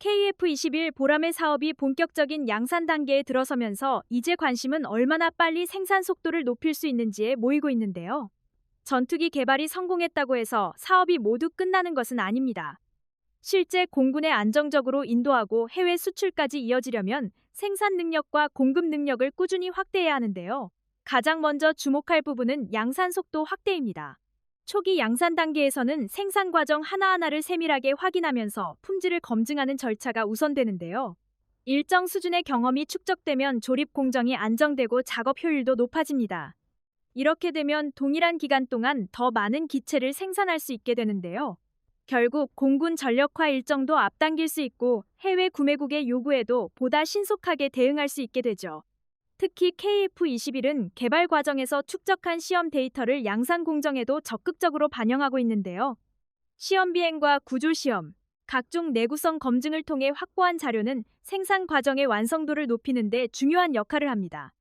KF21 보람의 사업이 본격적인 양산 단계에 들어서면서 이제 관심은 얼마나 빨리 생산 속도를 높일 수 있는지에 모이고 있는데요. 전투기 개발이 성공했다고 해서 사업이 모두 끝나는 것은 아닙니다. 실제 공군에 안정적으로 인도하고 해외 수출까지 이어지려면 생산 능력과 공급 능력을 꾸준히 확대해야 하는데요. 가장 먼저 주목할 부분은 양산 속도 확대입니다. 초기 양산 단계에서는 생산 과정 하나하나를 세밀하게 확인하면서 품질을 검증하는 절차가 우선되는데요. 일정 수준의 경험이 축적되면 조립 공정이 안정되고 작업 효율도 높아집니다. 이렇게 되면 동일한 기간 동안 더 많은 기체를 생산할 수 있게 되는데요. 결국 공군 전력화 일정도 앞당길 수 있고 해외 구매국의 요구에도 보다 신속하게 대응할 수 있게 되죠. 특히 KF21은 개발 과정에서 축적한 시험 데이터를 양산 공정에도 적극적으로 반영하고 있는데요. 시험 비행과 구조 시험, 각종 내구성 검증을 통해 확보한 자료는 생산 과정의 완성도를 높이는 데 중요한 역할을 합니다.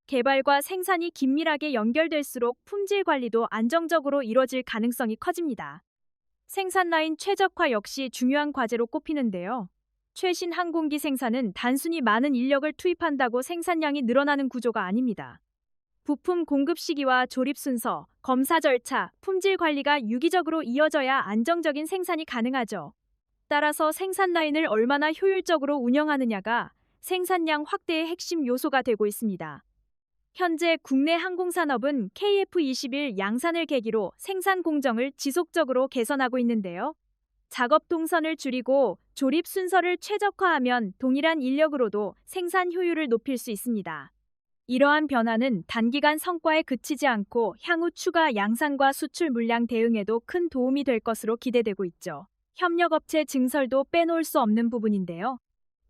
개발과 생산이 긴밀하게 연결될수록 품질 관리도 안정적으로 이뤄질 가능성이 커집니다. 생산 라인 최적화 역시 중요한 과제로 꼽히는데요. 최신 항공기 생산은 단순히 많은 인력을 투입한다고 생산량이 늘어나는 구조가 아닙니다. 부품 공급 시기와 조립 순서, 검사 절차, 품질 관리가 유기적으로 이어져야 안정적인 생산이 가능하죠. 따라서 생산 라인을 얼마나 효율적으로 운영하느냐가 생산량 확대의 핵심 요소가 되고 있습니다. 현재 국내 항공산업은 KF21 양산을 계기로 생산 공정을 지속적으로 개선하고 있는데요. 작업 동선을 줄이고 조립 순서를 최적화하면 동일한 인력으로도 생산 효율을 높일 수 있습니다. 이러한 변화는 단기간 성과에 그치지 않고 향후 추가 양산과 수출 물량 대응에도 큰 도움이 될 것으로 기대되고 있죠. 협력업체 증설도 빼놓을 수 없는 부분인데요.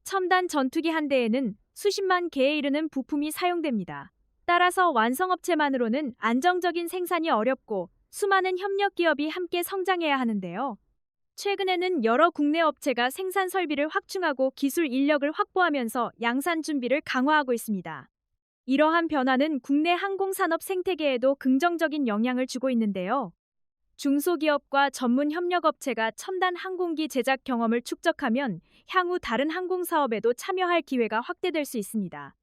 첨단 전투기 한 대에는 수십만 개에 이르는 부품이 사용됩니다. 따라서 완성업체만으로는 안정적인 생산이 어렵고 수많은 협력 기업이 함께 성장해야 하는데요. 최근에는 여러 국내 업체가 생산 설비를 확충하고 기술 인력을 확보하면서 양산 준비를 강화하고 있습니다. 이러한 변화는 국내 항공산업 생태계에도 긍정적인 영향을 주고 있는데요. 중소기업과 전문 협력업체가 첨단 항공기 제작 경험을 축적하면 향후 다른 항공사업에도 참여할 기회가 확대될 수 있습니다.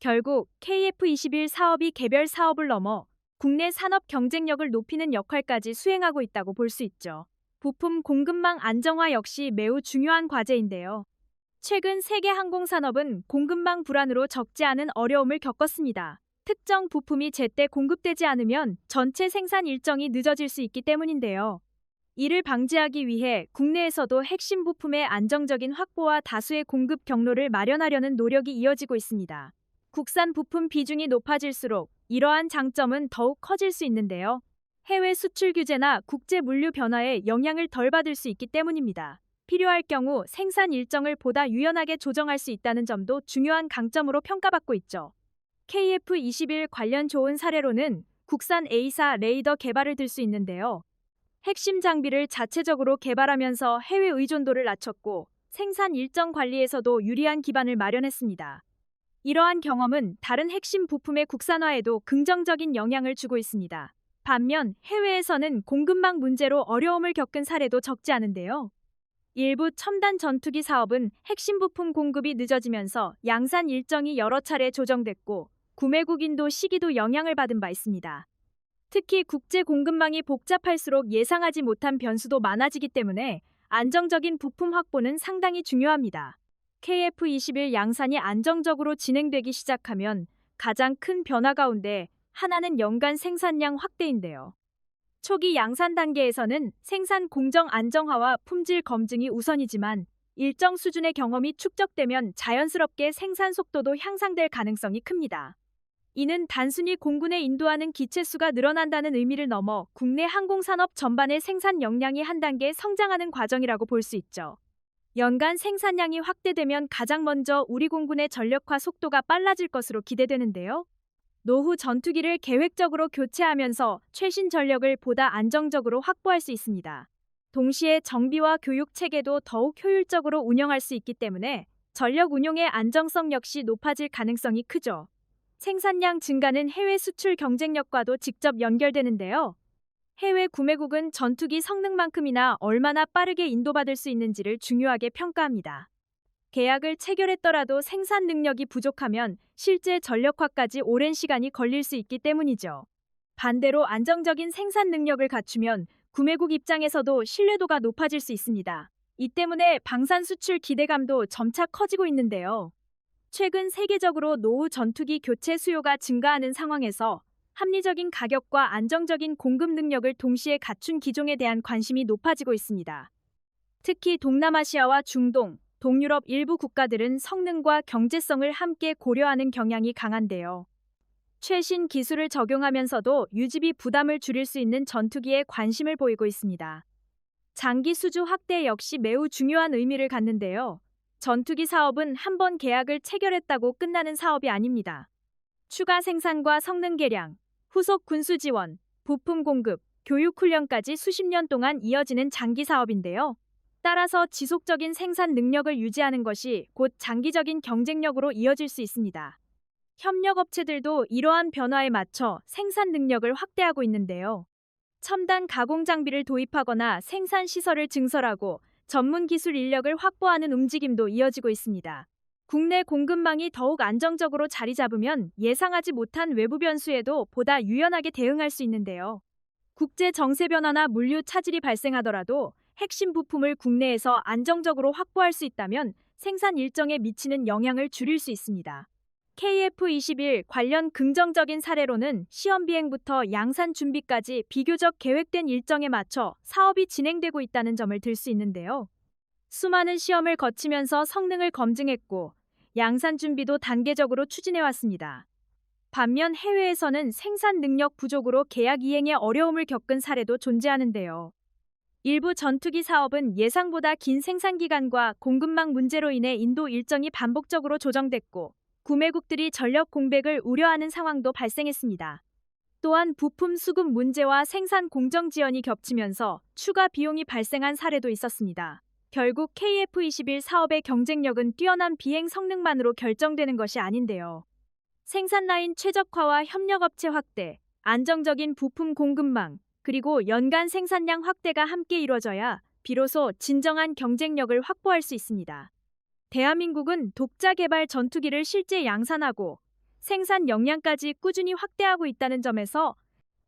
결국 KF21 사업이 개별 사업을 넘어 국내 산업 경쟁력을 높이는 역할까지 수행하고 있다고 볼 수 있죠. 부품 공급망 안정화 역시 매우 중요한 과제인데요. 최근 세계 항공산업은 공급망 불안으로 적지 않은 어려움을 겪었습니다. 특정 부품이 제때 공급되지 않으면 전체 생산 일정이 늦어질 수 있기 때문인데요. 이를 방지하기 위해 국내에서도 핵심 부품의 안정적인 확보와 다수의 공급 경로를 마련하려는 노력이 이어지고 있습니다. 국산 부품 비중이 높아질수록 이러한 장점은 더욱 커질 수 있는데요. 해외 수출 규제나 국제 물류 변화에 영향을 덜 받을 수 있기 때문입니다. 필요할 경우 생산 일정을 보다 유연하게 조정할 수 있다는 점도 중요한 강점으로 평가받고 있죠. KF21 관련 좋은 사례로는 국산 A사 레이더 개발을 들 수 있는데요. 핵심 장비를 자체적으로 개발하면서 해외 의존도를 낮췄고 생산 일정 관리에서도 유리한 기반을 마련했습니다. 이러한 경험은 다른 핵심 부품의 국산화에도 긍정적인 영향을 주고 있습니다. 반면 해외에서는 공급망 문제로 어려움을 겪은 사례도 적지 않은데요. 일부 첨단 전투기 사업은 핵심 부품 공급이 늦어지면서 양산 일정이 여러 차례 조정됐고 구매국 인도 시기도 영향을 받은 바 있습니다. 특히 국제 공급망이 복잡할수록 예상하지 못한 변수도 많아지기 때문에 안정적인 부품 확보는 상당히 중요합니다. KF21 양산이 안정적으로 진행되기 시작하면 가장 큰 변화 가운데 하나는 연간 생산량 확대인데요. 초기 양산 단계에서는 생산 공정 안정화와 품질 검증이 우선이지만 일정 수준의 경험이 축적되면 자연스럽게 생산 속도도 향상될 가능성이 큽니다. 이는 단순히 공군에 인도하는 기체 수가 늘어난다는 의미를 넘어 국내 항공산업 전반의 생산 역량이 한 단계 성장하는 과정이라고 볼 수 있죠. 연간 생산량이 확대되면 가장 먼저 우리 공군의 전력화 속도가 빨라질 것으로 기대되는데요. 노후 전투기를 계획적으로 교체하면서 최신 전력을 보다 안정적으로 확보할 수 있습니다. 동시에 정비와 교육 체계도 더욱 효율적으로 운영할 수 있기 때문에 전력 운용의 안정성 역시 높아질 가능성이 크죠. 생산량 증가는 해외 수출 경쟁력과도 직접 연결되는데요. 해외 구매국은 전투기 성능만큼이나 얼마나 빠르게 인도받을 수 있는지를 중요하게 평가합니다. 계약을 체결했더라도 생산 능력이 부족하면 실제 전력화까지 오랜 시간이 걸릴 수 있기 때문이죠. 반대로 안정적인 생산 능력을 갖추면 구매국 입장에서도 신뢰도가 높아질 수 있습니다. 이 때문에 방산 수출 기대감도 점차 커지고 있는데요. 최근 세계적으로 노후 전투기 교체 수요가 증가하는 상황에서 합리적인 가격과 안정적인 공급 능력을 동시에 갖춘 기종에 대한 관심이 높아지고 있습니다. 특히 동남아시아와 중동, 동유럽 일부 국가들은 성능과 경제성을 함께 고려하는 경향이 강한데요. 최신 기술을 적용하면서도 유지비 부담을 줄일 수 있는 전투기에 관심을 보이고 있습니다. 장기 수주 확대 역시 매우 중요한 의미를 갖는데요. 전투기 사업은 한 번 계약을 체결했다고 끝나는 사업이 아닙니다. 추가 생산과 성능 개량, 후속 군수 지원, 부품 공급, 교육 훈련까지 수십 년 동안 이어지는 장기 사업인데요. 따라서 지속적인 생산 능력을 유지하는 것이 곧 장기적인 경쟁력으로 이어질 수 있습니다. 협력업체들도 이러한 변화에 맞춰 생산 능력을 확대하고 있는데요. 첨단 가공 장비를 도입하거나 생산 시설을 증설하고 전문 기술 인력을 확보하는 움직임도 이어지고 있습니다. 국내 공급망이 더욱 안정적으로 자리 잡으면 예상하지 못한 외부 변수에도 보다 유연하게 대응할 수 있는데요. 국제 정세 변화나 물류 차질이 발생하더라도 핵심 부품을 국내에서 안정적으로 확보할 수 있다면 생산 일정에 미치는 영향을 줄일 수 있습니다. KF-21 관련 긍정적인 사례로는 시험 비행부터 양산 준비까지 비교적 계획된 일정에 맞춰 사업이 진행되고 있다는 점을 들 수 있는데요. 수많은 시험을 거치면서 성능을 검증했고 양산 준비도 단계적으로 추진해왔습니다. 반면 해외에서는 생산 능력 부족으로 계약 이행에 어려움을 겪은 사례도 존재하는데요. 일부 전투기 사업은 예상보다 긴 생산 기간과 공급망 문제로 인해 인도 일정이 반복적으로 조정됐고 구매국들이 전력 공백을 우려하는 상황도 발생했습니다. 또한 부품 수급 문제와 생산 공정 지연이 겹치면서 추가 비용이 발생한 사례도 있었습니다. 결국 KF-21 사업의 경쟁력은 뛰어난 비행 성능만으로 결정되는 것이 아닌데요. 생산 라인 최적화와 협력업체 확대, 안정적인 부품 공급망, 그리고 연간 생산량 확대가 함께 이뤄져야 비로소 진정한 경쟁력을 확보할 수 있습니다. 대한민국은 독자 개발 전투기를 실제 양산하고 생산 역량까지 꾸준히 확대하고 있다는 점에서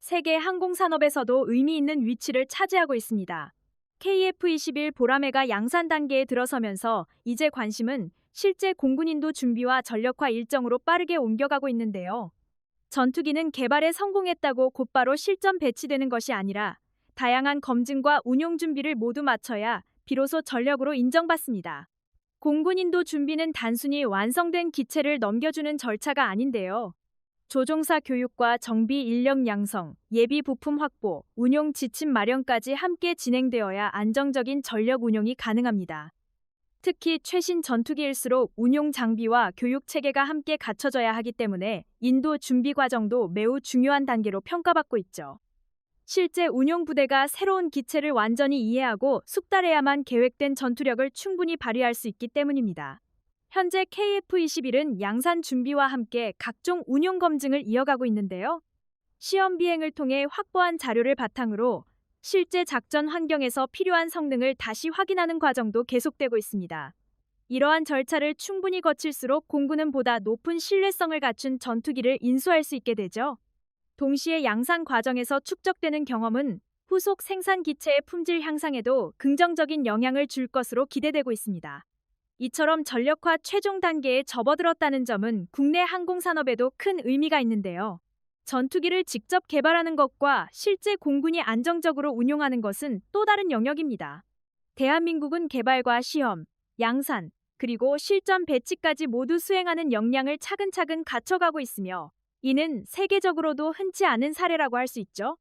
세계 항공산업에서도 의미 있는 위치를 차지하고 있습니다. KF-21 보라매가 양산 단계에 들어서면서 이제 관심은 실제 공군인도 준비와 전력화 일정으로 빠르게 옮겨가고 있는데요. 전투기는 개발에 성공했다고 곧바로 실전 배치되는 것이 아니라 다양한 검증과 운용 준비를 모두 마쳐야 비로소 전력으로 인정받습니다. 공군인도 준비는 단순히 완성된 기체를 넘겨주는 절차가 아닌데요. 조종사 교육과 정비 인력 양성, 예비 부품 확보, 운용 지침 마련까지 함께 진행되어야 안정적인 전력 운용이 가능합니다. 특히 최신 전투기일수록 운용 장비와 교육 체계가 함께 갖춰져야 하기 때문에 인도 준비 과정도 매우 중요한 단계로 평가받고 있죠. 실제 운용 부대가 새로운 기체를 완전히 이해하고 숙달해야만 계획된 전투력을 충분히 발휘할 수 있기 때문입니다. 현재 KF-21은 양산 준비와 함께 각종 운용 검증을 이어가고 있는데요. 시험 비행을 통해 확보한 자료를 바탕으로 실제 작전 환경에서 필요한 성능을 다시 확인하는 과정도 계속되고 있습니다. 이러한 절차를 충분히 거칠수록 공군은 보다 높은 신뢰성을 갖춘 전투기를 인수할 수 있게 되죠. 동시에 양산 과정에서 축적되는 경험은 후속 생산 기체의 품질 향상에도 긍정적인 영향을 줄 것으로 기대되고 있습니다. 이처럼 전력화 최종 단계에 접어들었다는 점은 국내 항공산업에도 큰 의미가 있는데요. 전투기를 직접 개발하는 것과 실제 공군이 안정적으로 운용하는 것은 또 다른 영역입니다. 대한민국은 개발과 시험, 양산, 그리고 실전 배치까지 모두 수행하는 역량을 차근차근 갖춰가고 있으며 이는 세계적으로도 흔치 않은 사례라고 할 수 있죠.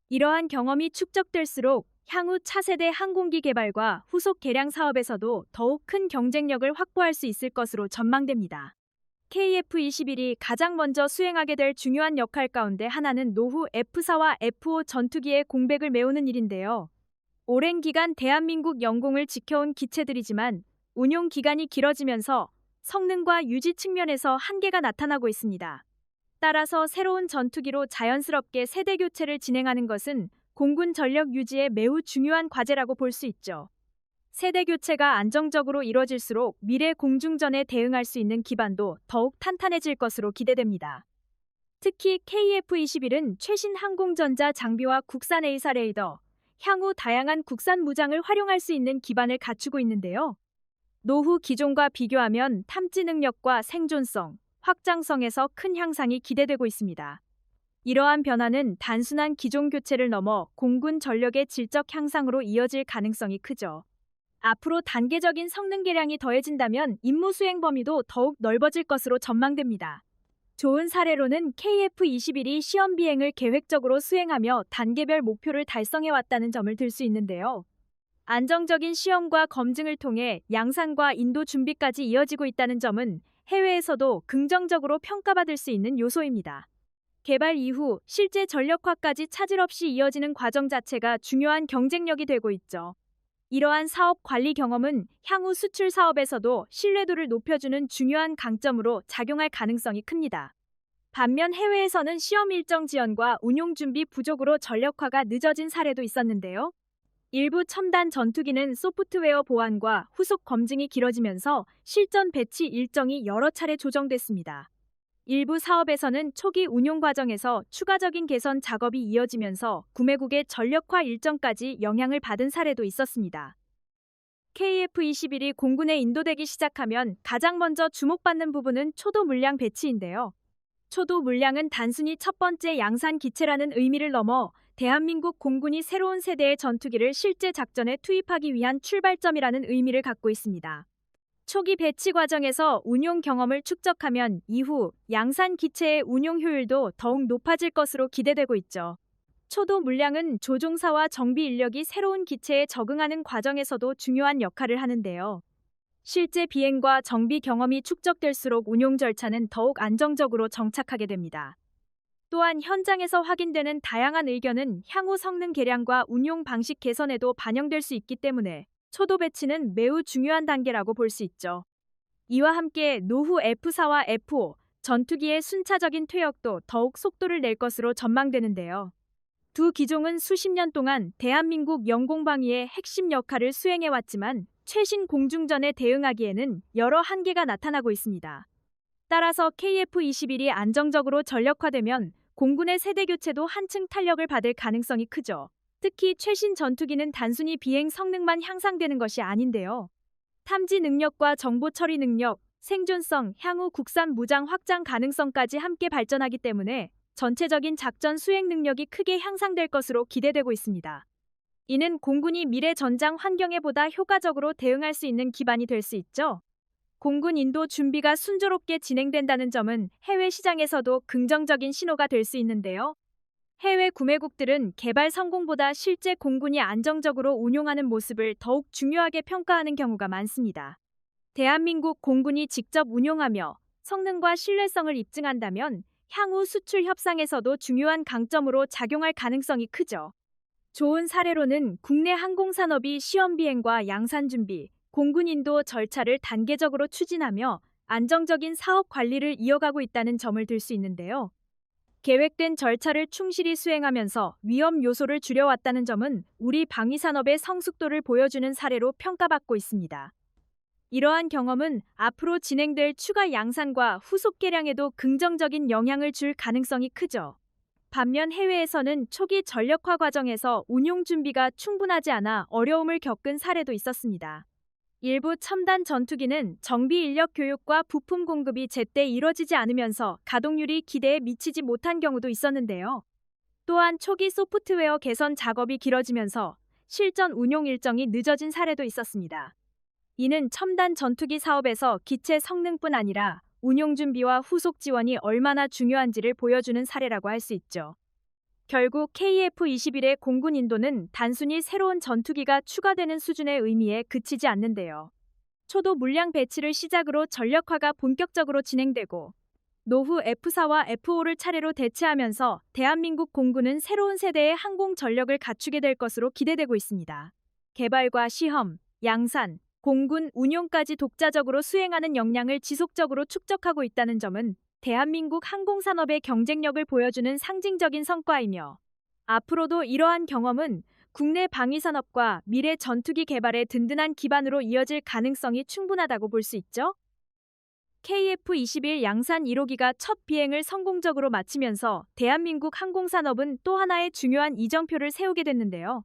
이러한 경험이 축적될수록 향후 차세대 항공기 개발과 후속 개량 사업에서도 더욱 큰 경쟁력을 확보할 수 있을 것으로 전망됩니다. KF-21이 가장 먼저 수행하게 될 중요한 역할 가운데 하나는 노후 F4와 F5 전투기의 공백을 메우는 일인데요. 오랜 기간 대한민국 영공을 지켜온 기체들이지만 운용 기간이 길어지면서 성능과 유지 측면에서 한계가 나타나고 있습니다. 따라서 새로운 전투기로 자연스럽게 세대 교체를 진행하는 것은 공군 전력 유지에 매우 중요한 과제라고 볼 수 있죠. 세대 교체가 안정적으로 이뤄질수록 미래 공중전에 대응할 수 있는 기반도 더욱 탄탄해질 것으로 기대됩니다. 특히 KF-21은 최신 항공전자 장비와 국산 A사 레이더, 향후 다양한 국산 무장을 활용할 수 있는 기반을 갖추고 있는데요. 노후 기종과 비교하면 탐지 능력과 생존성, 확장성에서 큰 향상이 기대되고 있습니다. 이러한 변화는 단순한 기종 교체를 넘어 공군 전력의 질적 향상으로 이어질 가능성이 크죠. 앞으로 단계적인 성능 개량이 더해진다면 임무 수행 범위도 더욱 넓어질 것으로 전망됩니다. 좋은 사례로는 KF-21이 시험 비행을 계획적으로 수행하며 단계별 목표를 달성해왔다는 점을 들 수 있는데요. 안정적인 시험과 검증을 통해 양산과 인도 준비까지 이어지고 있다는 점은 해외에서도 긍정적으로 평가받을 수 있는 요소입니다. 개발 이후 실제 전력화까지 차질 없이 이어지는 과정 자체가 중요한 경쟁력이 되고 있죠. 이러한 사업 관리 경험은 향후 수출 사업에서도 신뢰도를 높여주는 중요한 강점으로 작용할 가능성이 큽니다. 반면 해외에서는 시험 일정 지연과 운용 준비 부족으로 전력화가 늦어진 사례도 있었는데요. 일부 첨단 전투기는 소프트웨어 보완과 후속 검증이 길어지면서 실전 배치 일정이 여러 차례 조정됐습니다. 일부 사업에서는 초기 운용 과정에서 추가적인 개선 작업이 이어지면서 구매국의 전력화 일정까지 영향을 받은 사례도 있었습니다. KF-21이 공군에 인도되기 시작하면 가장 먼저 주목받는 부분은 초도 물량 배치인데요. 초도 물량은 단순히 첫 번째 양산 기체라는 의미를 넘어 대한민국 공군이 새로운 세대의 전투기를 실제 작전에 투입하기 위한 출발점이라는 의미를 갖고 있습니다. 초기 배치 과정에서 운용 경험을 축적하면 이후 양산 기체의 운용 효율도 더욱 높아질 것으로 기대되고 있죠. 초도 물량은 조종사와 정비 인력이 새로운 기체에 적응하는 과정에서도 중요한 역할을 하는데요. 실제 비행과 정비 경험이 축적될수록 운용 절차는 더욱 안정적으로 정착하게 됩니다. 또한 현장에서 확인되는 다양한 의견은 향후 성능 개량과 운용 방식 개선에도 반영될 수 있기 때문에 초도 배치는 매우 중요한 단계라고 볼 수 있죠. 이와 함께 노후 F4와 F5 전투기의 순차적인 퇴역도 더욱 속도를 낼 것으로 전망되는데요. 두 기종은 수십 년 동안 대한민국 영공방위의 핵심 역할을 수행해왔지만 최신 공중전에 대응하기에는 여러 한계가 나타나고 있습니다. 따라서 KF-21이 안정적으로 전력화되면 공군의 세대 교체도 한층 탄력을 받을 가능성이 크죠. 특히 최신 전투기는 단순히 비행 성능만 향상되는 것이 아닌데요. 탐지 능력과 정보 처리 능력, 생존성, 향후 국산 무장 확장 가능성까지 함께 발전하기 때문에 전체적인 작전 수행 능력이 크게 향상될 것으로 기대되고 있습니다. 이는 공군이 미래 전장 환경에 보다 효과적으로 대응할 수 있는 기반이 될 수 있죠. 공군 인도 준비가 순조롭게 진행된다는 점은 해외 시장에서도 긍정적인 신호가 될 수 있는데요. 해외 구매국들은 개발 성공보다 실제 공군이 안정적으로 운용하는 모습을 더욱 중요하게 평가하는 경우가 많습니다. 대한민국 공군이 직접 운용하며 성능과 신뢰성을 입증한다면 향후 수출 협상에서도 중요한 강점으로 작용할 가능성이 크죠. 좋은 사례로는 국내 항공산업이 시험 비행과 양산 준비, 공군 인도 절차를 단계적으로 추진하며 안정적인 사업 관리를 이어가고 있다는 점을 들 수 있는데요. 계획된 절차를 충실히 수행하면서 위험 요소를 줄여왔다는 점은 우리 방위산업의 성숙도를 보여주는 사례로 평가받고 있습니다. 이러한 경험은 앞으로 진행될 추가 양산과 후속 개량에도 긍정적인 영향을 줄 가능성이 크죠. 반면 해외에서는 초기 전력화 과정에서 운용 준비가 충분하지 않아 어려움을 겪은 사례도 있었습니다. 일부 첨단 전투기는 정비 인력 교육과 부품 공급이 제때 이뤄지지 않으면서 가동률이 기대에 미치지 못한 경우도 있었는데요. 또한 초기 소프트웨어 개선 작업이 길어지면서 실전 운용 일정이 늦어진 사례도 있었습니다. 이는 첨단 전투기 사업에서 기체 성능뿐 아니라 운용 준비와 후속 지원이 얼마나 중요한지를 보여주는 사례라고 할 수 있죠. 결국 KF-21의 공군 인도는 단순히 새로운 전투기가 추가되는 수준의 의미에 그치지 않는데요. 초도 물량 배치를 시작으로 전력화가 본격적으로 진행되고 노후 F4와 F5를 차례로 대체하면서 대한민국 공군은 새로운 세대의 항공 전력을 갖추게 될 것으로 기대되고 있습니다. 개발과 시험, 양산, 공군 운용까지 독자적으로 수행하는 역량을 지속적으로 축적하고 있다는 점은 대한민국 항공산업의 경쟁력을 보여주는 상징적인 성과이며 앞으로도 이러한 경험은 국내 방위산업과 미래 전투기 개발의 든든한 기반으로 이어질 가능성이 충분하다고 볼 수 있죠. KF-21 양산 1호기가 첫 비행을 성공적으로 마치면서 대한민국 항공산업은 또 하나의 중요한 이정표를 세우게 됐는데요.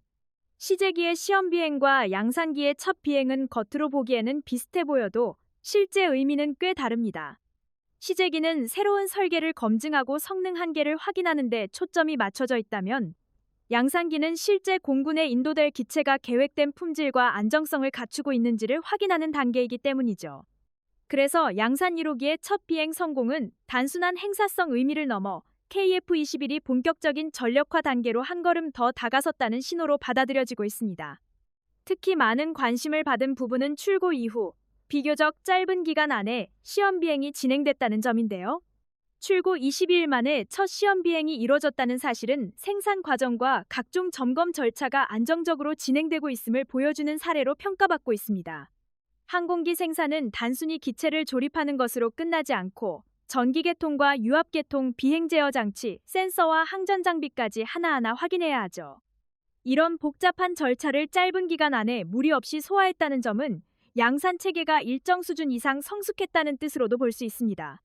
시제기의 시험 비행과 양산기의 첫 비행은 겉으로 보기에는 비슷해 보여도 실제 의미는 꽤 다릅니다. 시제기는 새로운 설계를 검증하고 성능 한계를 확인하는 데 초점이 맞춰져 있다면, 양산기는 실제 공군에 인도될 기체가 계획된 품질과 안정성을 갖추고 있는지를 확인하는 단계이기 때문이죠. 그래서 양산 1호기의 첫 비행 성공은 단순한 행사성 의미를 넘어 KF-21이 본격적인 전력화 단계로 한 걸음 더 다가섰다는 신호로 받아들여지고 있습니다. 특히 많은 관심을 받은 부분은 출고 이후 비교적 짧은 기간 안에 시험 비행이 진행됐다는 점인데요. 출고 20일 만에 첫 시험 비행이 이뤄졌다는 사실은 생산 과정과 각종 점검 절차가 안정적으로 진행되고 있음을 보여주는 사례로 평가받고 있습니다. 항공기 생산은 단순히 기체를 조립하는 것으로 끝나지 않고 전기 개통과 유압 개통, 비행 제어 장치, 센서와 항전 장비까지 하나하나 확인해야 하죠. 이런 복잡한 절차를 짧은 기간 안에 무리 없이 소화했다는 점은 양산 체계가 일정 수준 이상 성숙했다는 뜻으로도 볼 수 있습니다.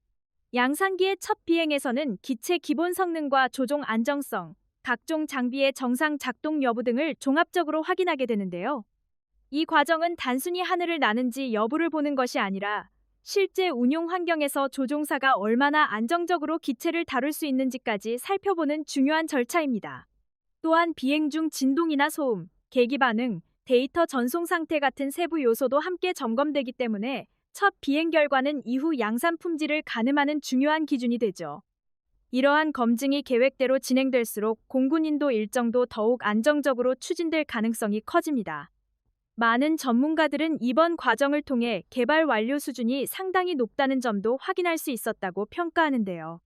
양산기의 첫 비행에서는 기체 기본 성능과 조종 안정성, 각종 장비의 정상 작동 여부 등을 종합적으로 확인하게 되는데요. 이 과정은 단순히 하늘을 나는지 여부를 보는 것이 아니라 실제 운용 환경에서 조종사가 얼마나 안정적으로 기체를 다룰 수 있는지까지 살펴보는 중요한 절차입니다. 또한 비행 중 진동이나 소음, 계기 반응, 데이터 전송 상태 같은 세부 요소도 함께 점검되기 때문에 첫 비행 결과는 이후 양산 품질을 가늠하는 중요한 기준이 되죠. 이러한 검증이 계획대로 진행될수록 공군 인도 일정도 더욱 안정적으로 추진될 가능성이 커집니다. 많은 전문가들은 이번 과정을 통해 개발 완료 수준이 상당히 높다는 점도 확인할 수 있었다고 평가하는데요.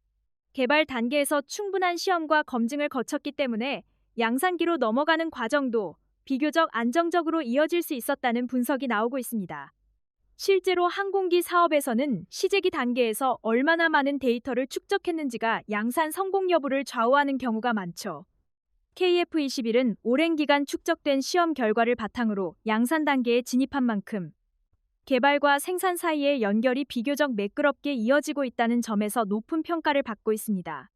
개발 단계에서 충분한 시험과 검증을 거쳤기 때문에 양산기로 넘어가는 과정도 비교적 안정적으로 이어질 수 있었다는 분석이 나오고 있습니다. 실제로 항공기 사업에서는 시제기 단계에서 얼마나 많은 데이터를 축적했는지가 양산 성공 여부를 좌우하는 경우가 많죠. KF-21은 오랜 기간 축적된 시험 결과를 바탕으로 양산 단계에 진입한 만큼 개발과 생산 사이의 연결이 비교적 매끄럽게 이어지고 있다는 점에서 높은 평가를 받고 있습니다.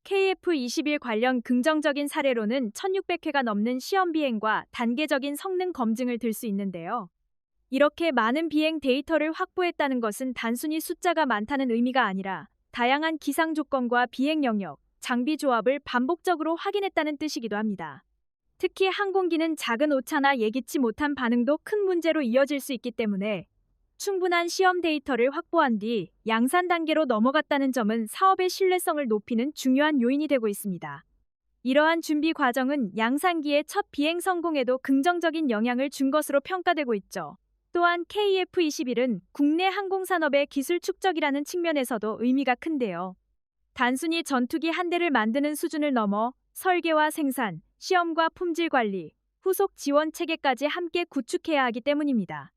KF-21 관련 긍정적인 사례로는 1600회가 넘는 시험 비행과 단계적인 성능 검증을 들 수 있는데요. 이렇게 많은 비행 데이터를 확보했다는 것은 단순히 숫자가 많다는 의미가 아니라 다양한 기상 조건과 비행 영역, 장비 조합을 반복적으로 확인했다는 뜻이기도 합니다. 특히 항공기는 작은 오차나 예기치 못한 반응도 큰 문제로 이어질 수 있기 때문에 충분한 시험 데이터를 확보한 뒤 양산 단계로 넘어갔다는 점은 사업의 신뢰성을 높이는 중요한 요인이 되고 있습니다. 이러한 준비 과정은 양산기의 첫 비행 성공에도 긍정적인 영향을 준 것으로 평가되고 있죠. 또한 KF-21은 국내 항공산업의 기술 축적이라는 측면에서도 의미가 큰데요. 단순히 전투기 한 대를 만드는 수준을 넘어 설계와 생산, 시험과 품질 관리, 후속 지원 체계까지 함께 구축해야 하기 때문입니다.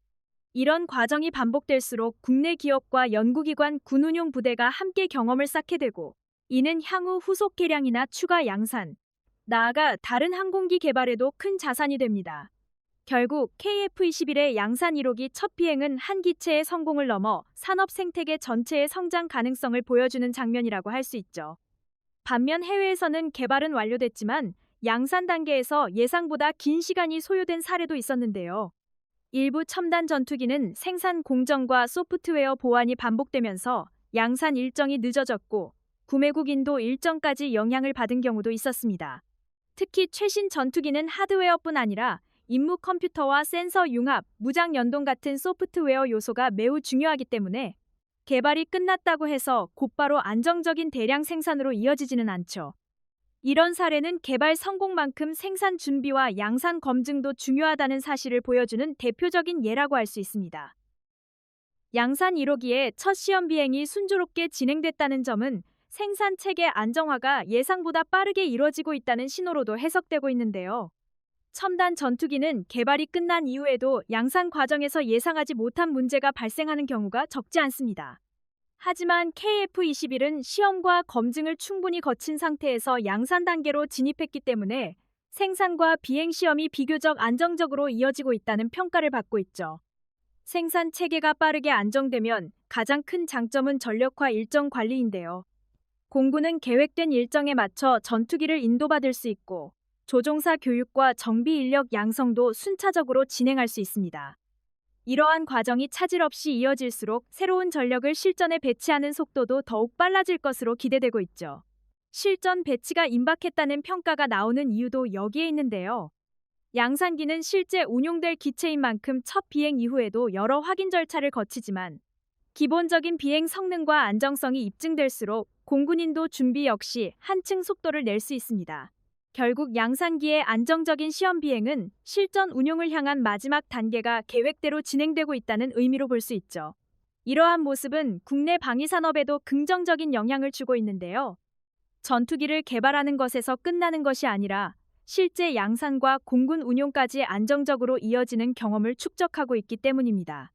이런 과정이 반복될수록 국내 기업과 연구기관, 군운용 부대가 함께 경험을 쌓게 되고, 이는 향후 후속 개량이나 추가 양산, 나아가 다른 항공기 개발에도 큰 자산이 됩니다. 결국 KF-21의 양산 1호기 첫 비행은 한 기체의 성공을 넘어 산업 생태계 전체의 성장 가능성을 보여주는 장면이라고 할 수 있죠. 반면 해외에서는 개발은 완료됐지만 양산 단계에서 예상보다 긴 시간이 소요된 사례도 있었는데요. 일부 첨단 전투기는 생산 공정과 소프트웨어 보완이 반복되면서 양산 일정이 늦어졌고 구매국 인도 일정까지 영향을 받은 경우도 있었습니다. 특히 최신 전투기는 하드웨어뿐 아니라 임무 컴퓨터와 센서 융합, 무장 연동 같은 소프트웨어 요소가 매우 중요하기 때문에 개발이 끝났다고 해서 곧바로 안정적인 대량 생산으로 이어지지는 않죠. 이런 사례는 개발 성공만큼 생산 준비와 양산 검증도 중요하다는 사실을 보여주는 대표적인 예라고 할 수 있습니다. 양산 1호기의 첫 시험 비행이 순조롭게 진행됐다는 점은 생산 체계 안정화가 예상보다 빠르게 이뤄지고 있다는 신호로도 해석되고 있는데요. 첨단 전투기는 개발이 끝난 이후에도 양산 과정에서 예상하지 못한 문제가 발생하는 경우가 적지 않습니다. 하지만 KF-21은 시험과 검증을 충분히 거친 상태에서 양산 단계로 진입했기 때문에 생산과 비행 시험이 비교적 안정적으로 이어지고 있다는 평가를 받고 있죠. 생산 체계가 빠르게 안정되면 가장 큰 장점은 전력화 일정 관리인데요. 공군은 계획된 일정에 맞춰 전투기를 인도받을 수 있고, 조종사 교육과 정비 인력 양성도 순차적으로 진행할 수 있습니다. 이러한 과정이 차질 없이 이어질수록 새로운 전력을 실전에 배치하는 속도도 더욱 빨라질 것으로 기대되고 있죠. 실전 배치가 임박했다는 평가가 나오는 이유도 여기에 있는데요. 양산기는 실제 운용될 기체인 만큼 첫 비행 이후에도 여러 확인 절차를 거치지만 기본적인 비행 성능과 안정성이 입증될수록 공군인도 준비 역시 한층 속도를 낼 수 있습니다. 결국 양산기의 안정적인 시험 비행은 실전 운용을 향한 마지막 단계가 계획대로 진행되고 있다는 의미로 볼 수 있죠. 이러한 모습은 국내 방위 산업에도 긍정적인 영향을 주고 있는데요. 전투기를 개발하는 것에서 끝나는 것이 아니라 실제 양산과 공군 운용까지 안정적으로 이어지는 경험을 축적하고 있기 때문입니다.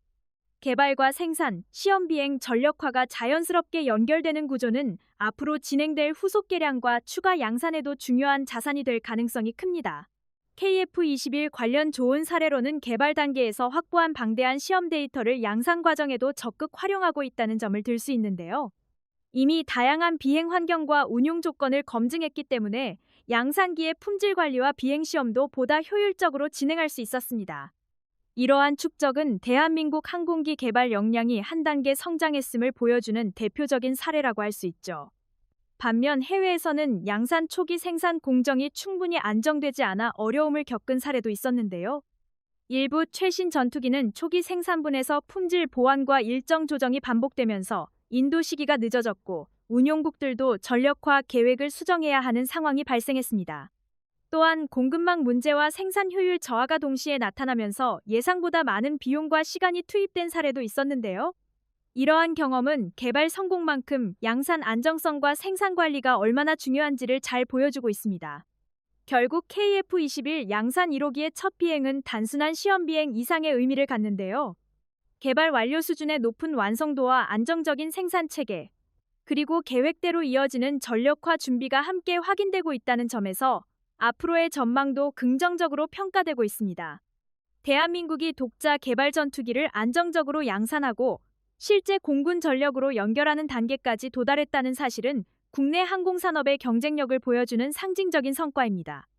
개발과 생산, 시험 비행, 전력화가 자연스럽게 연결되는 구조는 앞으로 진행될 후속 개량과 추가 양산에도 중요한 자산이 될 가능성이 큽니다. KF-21 관련 좋은 사례로는 개발 단계에서 확보한 방대한 시험 데이터를 양산 과정에도 적극 활용하고 있다는 점을 들 수 있는데요. 이미 다양한 비행 환경과 운용 조건을 검증했기 때문에 양산기의 품질 관리와 비행 시험도 보다 효율적으로 진행할 수 있었습니다. 이러한 축적은 대한민국 항공기 개발 역량이 한 단계 성장했음을 보여주는 대표적인 사례라고 할 수 있죠. 반면 해외에서는 양산 초기 생산 공정이 충분히 안정되지 않아 어려움을 겪은 사례도 있었는데요. 일부 최신 전투기는 초기 생산분에서 품질 보완과 일정 조정이 반복되면서 인도 시기가 늦어졌고 운용국들도 전력화 계획을 수정해야 하는 상황이 발생했습니다. 또한 공급망 문제와 생산 효율 저하가 동시에 나타나면서 예상보다 많은 비용과 시간이 투입된 사례도 있었는데요. 이러한 경험은 개발 성공만큼 양산 안정성과 생산 관리가 얼마나 중요한지를 잘 보여주고 있습니다. 결국 KF-21 양산 1호기의 첫 비행은 단순한 시험 비행 이상의 의미를 갖는데요. 개발 완료 수준의 높은 완성도와 안정적인 생산 체계, 그리고 계획대로 이어지는 전력화 준비가 함께 확인되고 있다는 점에서 앞으로의 전망도 긍정적으로 평가되고 있습니다. 대한민국이 독자 개발 전투기를 안정적으로 양산하고 실제 공군 전력으로 연결하는 단계까지 도달했다는 사실은 국내 항공산업의 경쟁력을 보여주는 상징적인 성과입니다.